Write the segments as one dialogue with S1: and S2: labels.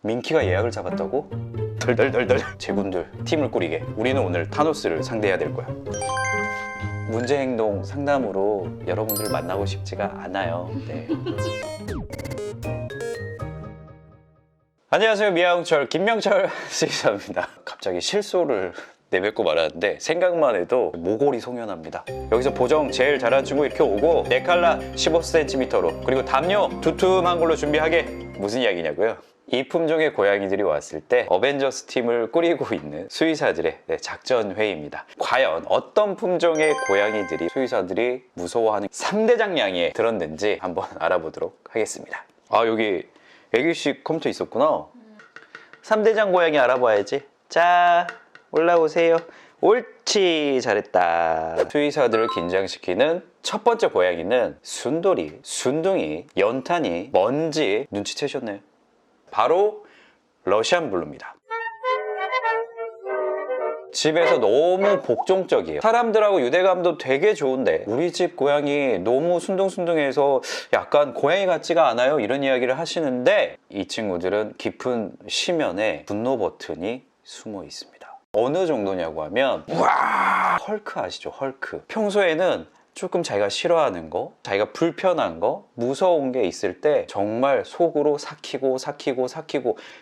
S1: 민키가 예약을 잡았다고? 덜덜덜덜. 제군들 팀을 꾸리게. 우리는 오늘 타노스를 상대해야 될 거야. 문제 행동 상담으로 여러분들을 만나고 싶지가 않아요. 네. 안녕하세요. 미아홍철 김명철 수의사입니다. 갑자기 실소를 내뱉고 말하는데 생각만 해도 모골이 송연합니다. 여기서 보정 제일 잘한 친구 이렇게 오고 네칼라 15cm로 그리고 담요 두툼한 걸로 준비하게. 무슨 이야기냐고요? 이 품종의 고양이들이 왔을 때 어벤져스 팀을 꾸리고 있는 수의사들의 작전 회의입니다. 과연 어떤 품종의 고양이들이 수의사들이 무서워하는 3대장 양에 들었는지 한번 알아보도록 하겠습니다. 아, 여기 애기씨 컴퓨터 있었구나. 3대장 고양이 알아봐야지. 자, 올라오세요. 옳지, 잘했다. 수의사들을 긴장시키는 첫 번째 고양이는 순돌이, 순둥이, 연탄이 뭔지 눈치채셨나요? 바로 러시안 블루입니다. 집에서 너무 복종적이에요. 사람들하고 유대감도 되게 좋은데 우리 집 고양이 너무 순둥순둥해서 약간 고양이 같지가 않아요? 이런 이야기를 하시는데 이 친구들은 깊은 심연에 분노 버튼이 숨어 있습니다. 어느 정도냐고 하면 와, 헐크 아시죠? 헐크. 평소에는 조금 자기가 싫어하는 거, 자기가 불편한 거, 무서운 게 있을 때 정말 속으로 삭히고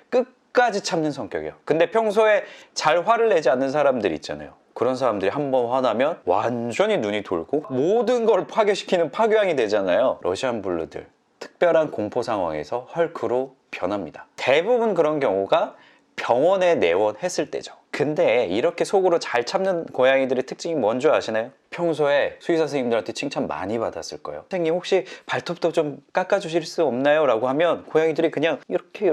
S1: 끝까지 참는 성격이에요. 근데 평소에 잘 화를 내지 않는 사람들 있잖아요. 그런 사람들이 한번 화나면 완전히 눈이 돌고 모든 걸 파괴시키는 파괴왕이 되잖아요. 러시안 블루들 특별한 공포 상황에서 헐크로 변합니다. 대부분 그런 경우가 병원에 내원했을 때죠. 근데 이렇게 속으로 잘 참는 고양이들의 특징이 뭔지 아시나요? 평소에 수의사 선생님들한테 칭찬 많이 받았을 거예요. 선생님 혹시 발톱도 좀 깎아주실 수 없나요? 라고 하면 고양이들이 그냥 이렇게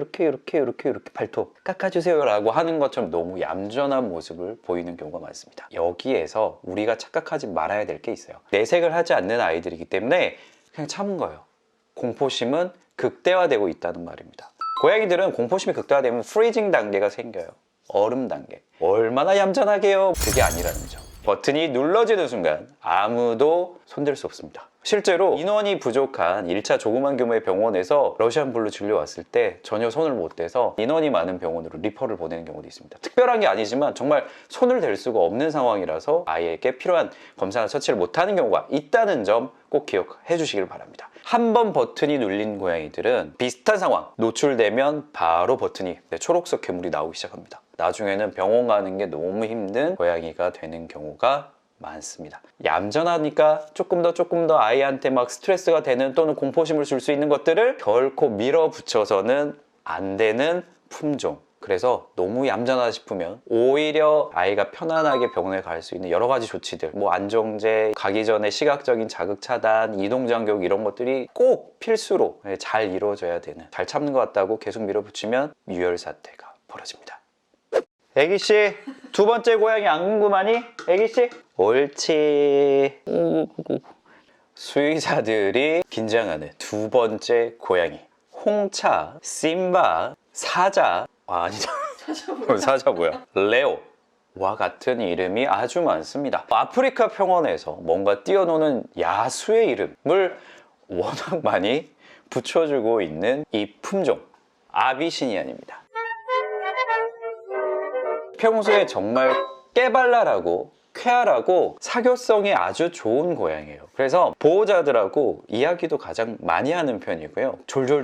S1: 발톱 깎아주세요 라고 하는 것처럼 너무 얌전한 모습을 보이는 경우가 많습니다. 여기에서 우리가 착각하지 말아야 될 게 있어요. 내색을 하지 않는 아이들이기 때문에 그냥 참은 거예요. 공포심은 극대화되고 있다는 말입니다. 고양이들은 공포심이 극대화되면 프리징 단계가 생겨요. 얼음 단계. 얼마나 얌전하게요? 그게 아니라는 거죠. 버튼이 눌러지는 순간 아무도 손댈 수 없습니다. 실제로 인원이 부족한 1차 조그만 규모의 병원에서 러시안 블루 진료 왔을 때 전혀 손을 못 대서 인원이 많은 병원으로 리퍼를 보내는 경우도 있습니다. 특별한 게 아니지만 정말 손을 댈 수가 없는 상황이라서 아이에게 필요한 검사나 처치를 못하는 경우가 있다는 점 꼭 기억해 주시길 바랍니다. 한 번 버튼이 눌린 고양이들은 비슷한 상황 노출되면 바로 버튼이 초록색 괴물이 나오기 시작합니다. 나중에는 병원 가는 게 너무 힘든 고양이가 되는 경우가 많습니다. 얌전하니까 조금 더 아이한테 막 스트레스가 되는 또는 공포심을 줄 수 있는 것들을 결코 밀어붙여서는 안 되는 품종. 그래서 너무 얌전하다 싶으면 오히려 아이가 편안하게 병원에 갈 수 있는 여러 가지 조치들, 뭐 안정제, 가기 전에 시각적인 자극 차단, 이동장 교육 이런 것들이 꼭 필수로 잘 이루어져야 되는, 잘 참는 것 같다고 계속 밀어붙이면 유혈 사태가 벌어집니다. 애기씨, 두 번째 고양이 안 궁금하니? 애기씨? 옳지. 수의사들이 긴장하는 두 번째 고양이. 홍차, 심바, 사자, 아니다. 사자 뭐야? 레오와 같은 이름이 아주 많습니다. 아프리카 평원에서 뭔가 뛰어노는 야수의 이름을 워낙 많이 붙여주고 있는 이 품종, 아비시니안입니다. 평소에 정말 깨발랄하고 쾌활하고 사교성이 아주 좋은 고양이에요. 그래서 보호자들하고 이야기도 가장 많이 하는 편이고요. 졸졸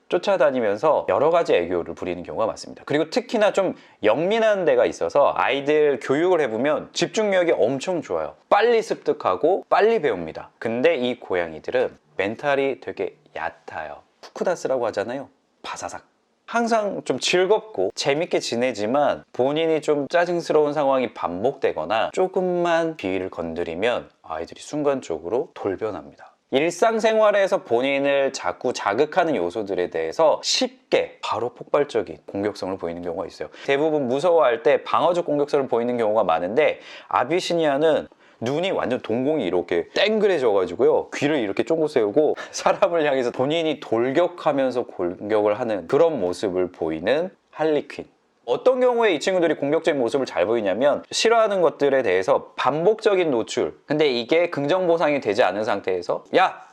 S1: 쫓아다니면서 여러 가지 애교를 부리는 경우가 많습니다. 그리고 특히나 좀 영민한 데가 있어서 아이들 교육을 해보면 집중력이 엄청 좋아요. 빨리 습득하고 빨리 배웁니다. 근데 이 고양이들은 멘탈이 되게 얕아요. 쿠쿠다스라고 하잖아요. 바사삭. 항상 좀 즐겁고 재밌게 지내지만 본인이 좀 짜증스러운 상황이 반복되거나 조금만 비위를 건드리면 아이들이 순간적으로 돌변합니다. 일상생활에서 본인을 자꾸 자극하는 요소들에 대해서 쉽게 바로 폭발적인 공격성을 보이는 경우가 있어요. 대부분 무서워할 때 방어적 공격성을 보이는 경우가 많은데 아비시니아는 눈이 완전 동공이 이렇게 땡그레져 가지고요, 귀를 이렇게 쫑긋 세우고 사람을 향해서 본인이 돌격하면서 공격을 하는 그런 모습을 보이는 할리퀸. 어떤 경우에 이 친구들이 공격적인 모습을 잘 보이냐면 싫어하는 것들에 대해서 반복적인 노출, 근데 이게 긍정 보상이 되지 않은 상태에서 야!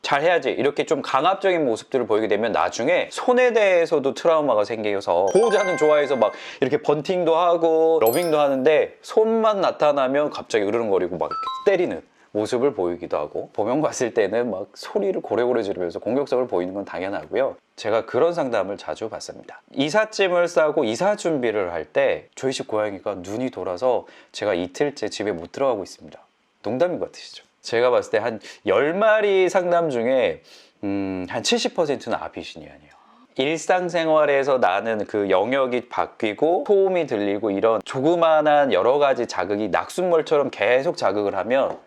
S1: 잘 해야지 이렇게 좀 강압적인 모습들을 보이게 되면 나중에 손에 대해서도 트라우마가 생겨서 보호자는 좋아해서 막 이렇게 번팅도 하고 러빙도 하는데 손만 나타나면 갑자기 으르렁거리고 막 이렇게 때리는 모습을 보이기도 하고, 보면 봤을 때는 막 소리를 고래고래 지르면서 공격성을 보이는 건 당연하고요. 제가 그런 상담을 자주 받습니다. 이삿짐을 싸고 이사 준비를 할 때 저희 집 고양이가 눈이 돌아서 제가 이틀째 집에 못 들어가고 있습니다. 농담인 것 같으시죠? 제가 봤을 때 한 10마리 상담 중에 한 70%는 아비시니안이에요. 일상생활에서 나는 그 영역이 바뀌고 소음이 들리고 이런 조그만한 여러 가지 자극이 낙숫물처럼 계속 자극을 하면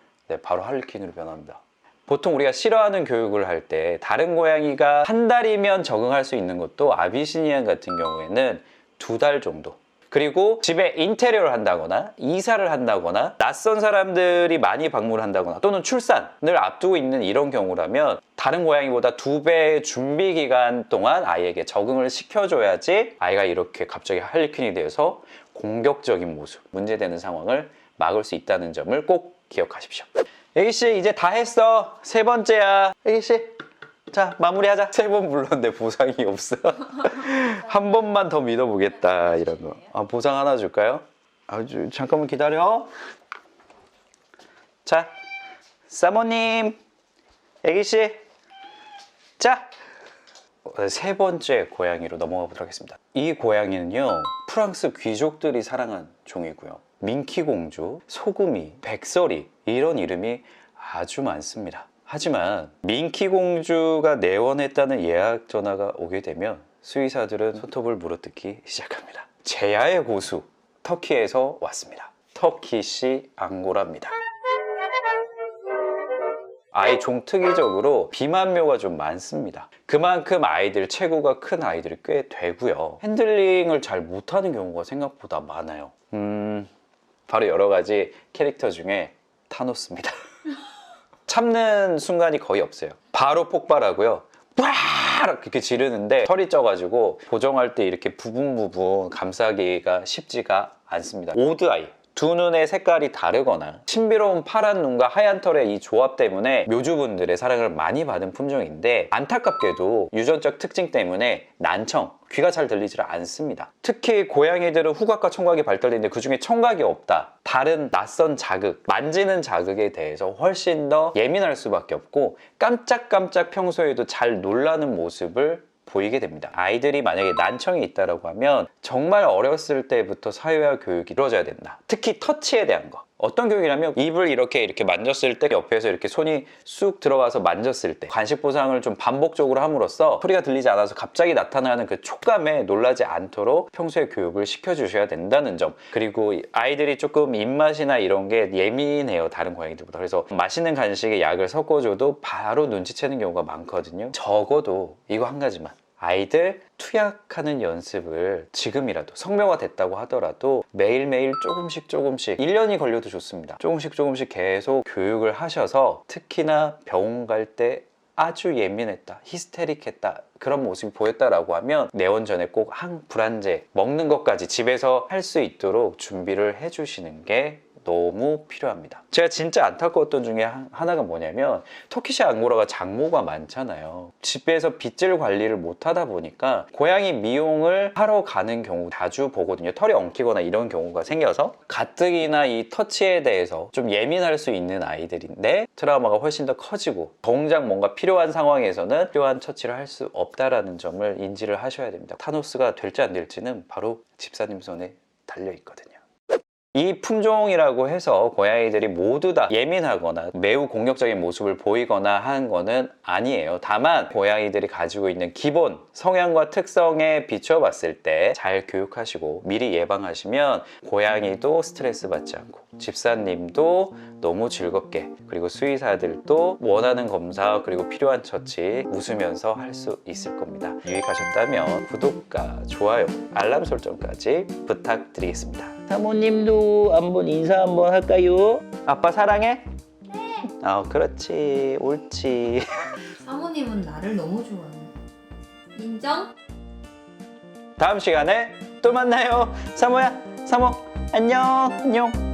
S1: 바로 할리퀸으로 변합니다. 보통 우리가 싫어하는 교육을 할 때 다른 고양이가 한 달이면 적응할 수 있는 것도 아비시니안 같은 경우에는 2달 정도. 그리고 집에 인테리어를 한다거나 이사를 한다거나 낯선 사람들이 많이 방문을 한다거나 또는 출산을 앞두고 있는 이런 경우라면 다른 고양이보다 2배의 준비 기간 동안 아이에게 적응을 시켜줘야지 아이가 이렇게 갑자기 할리퀸이 되어서 공격적인 모습, 문제되는 상황을 막을 수 있다는 점을 꼭 기억하십시오. 애기씨 이제 다 했어. 3번째야. 애기씨 자 마무리하자. 3번 불렀는데 보상이 없어. 한 번만 더 믿어보겠다 이런 거. 보상 하나 줄까요? 잠깐만 기다려. 자 사모님 애기씨 자 3번째 고양이로 넘어가 보도록 하겠습니다. 이 고양이는요 프랑스 귀족들이 사랑한 종이고요. 민키공주, 소금이, 백설이 이런 이름이 아주 많습니다. 하지만 민키공주가 내원했다는 예약 전화가 오게 되면 수의사들은 손톱을 물어뜯기 시작합니다. 제야의 고수, 터키에서 왔습니다. 터키시 앙고라입니다. 아이 종 특이적으로 비만묘가 좀 많습니다. 그만큼 아이들, 체구가 큰 아이들이 꽤 되고요. 핸들링을 잘 못하는 경우가 생각보다 많아요. 바로 여러 가지 캐릭터 중에 타노스입니다. 참는 순간이 거의 없어요. 바로 폭발하고요. 빡! 이렇게 지르는데 털이 쪄가지고 보정할 때 이렇게 부분 감싸기가 쉽지가 않습니다. 오드아이. 2눈의 색깔이 다르거나 신비로운 파란 눈과 하얀 털의 이 조합 때문에 묘주분들의 사랑을 많이 받은 품종인데 안타깝게도 유전적 특징 때문에 난청, 귀가 잘 들리질 않습니다. 특히 고양이들은 후각과 청각이 발달되는데 그중에 청각이 없다. 다른 낯선 자극, 만지는 자극에 대해서 훨씬 더 예민할 수밖에 없고 깜짝깜짝 평소에도 잘 놀라는 모습을 보이게 됩니다. 아이들이 만약에 난청이 있다고 하면 정말 어렸을 때부터 사회화 교육이 이루어져야 된다. 특히 터치에 대한 거. 어떤 교육이냐면 입을 이렇게 만졌을 때 옆에서 이렇게 손이 쑥 들어가서 만졌을 때 간식 보상을 좀 반복적으로 함으로써 소리가 들리지 않아서 갑자기 나타나는 그 촉감에 놀라지 않도록 평소에 교육을 시켜주셔야 된다는 점. 그리고 아이들이 조금 입맛이나 이런 게 예민해요. 다른 고양이들보다. 그래서 맛있는 간식에 약을 섞어줘도 바로 눈치채는 경우가 많거든요. 적어도 이거 한 가지만. 아이들 투약하는 연습을 지금이라도 성묘가 됐다고 하더라도 매일매일 조금씩 1년이 걸려도 좋습니다. 조금씩 계속 교육을 하셔서 특히나 병원 갈 때 아주 예민했다, 히스테릭했다 그런 모습이 보였다라고 하면 내원 전에 꼭 항불안제 먹는 것까지 집에서 할 수 있도록 준비를 해주시는 게 너무 필요합니다. 제가 진짜 안타까웠던 중에 하나가 뭐냐면 터키시 앙고라가 장모가 많잖아요. 집에서 빗질 관리를 못 하다 보니까 고양이 미용을 하러 가는 경우 자주 보거든요. 털이 엉키거나 이런 경우가 생겨서 가뜩이나 이 터치에 대해서 좀 예민할 수 있는 아이들인데 트라우마가 훨씬 더 커지고 정작 뭔가 필요한 상황에서는 필요한 처치를 할 수 없다라는 점을 인지를 하셔야 됩니다. 타노스가 될지 안 될지는 바로 집사님 손에 달려 있거든요. 이 품종이라고 해서 고양이들이 모두 다 예민하거나 매우 공격적인 모습을 보이거나 하는 거는 아니에요. 다만 고양이들이 가지고 있는 기본 성향과 특성에 비춰 봤을 때 잘 교육하시고 미리 예방하시면 고양이도 스트레스 받지 않고 집사님도 너무 즐겁게 그리고 수의사들도 원하는 검사 그리고 필요한 처치 웃으면서 할 수 있을 겁니다. 유익하셨다면 구독과 좋아요, 알람 설정까지 부탁드리겠습니다. 사모님도 한번 인사 한번 할까요? 아빠 사랑해?
S2: 네.
S1: 그렇지, 옳지.
S2: 사모님은 나를 너무 좋아해. 인정?
S1: 다음 시간에 또 만나요. 사모야, 사모, 안녕.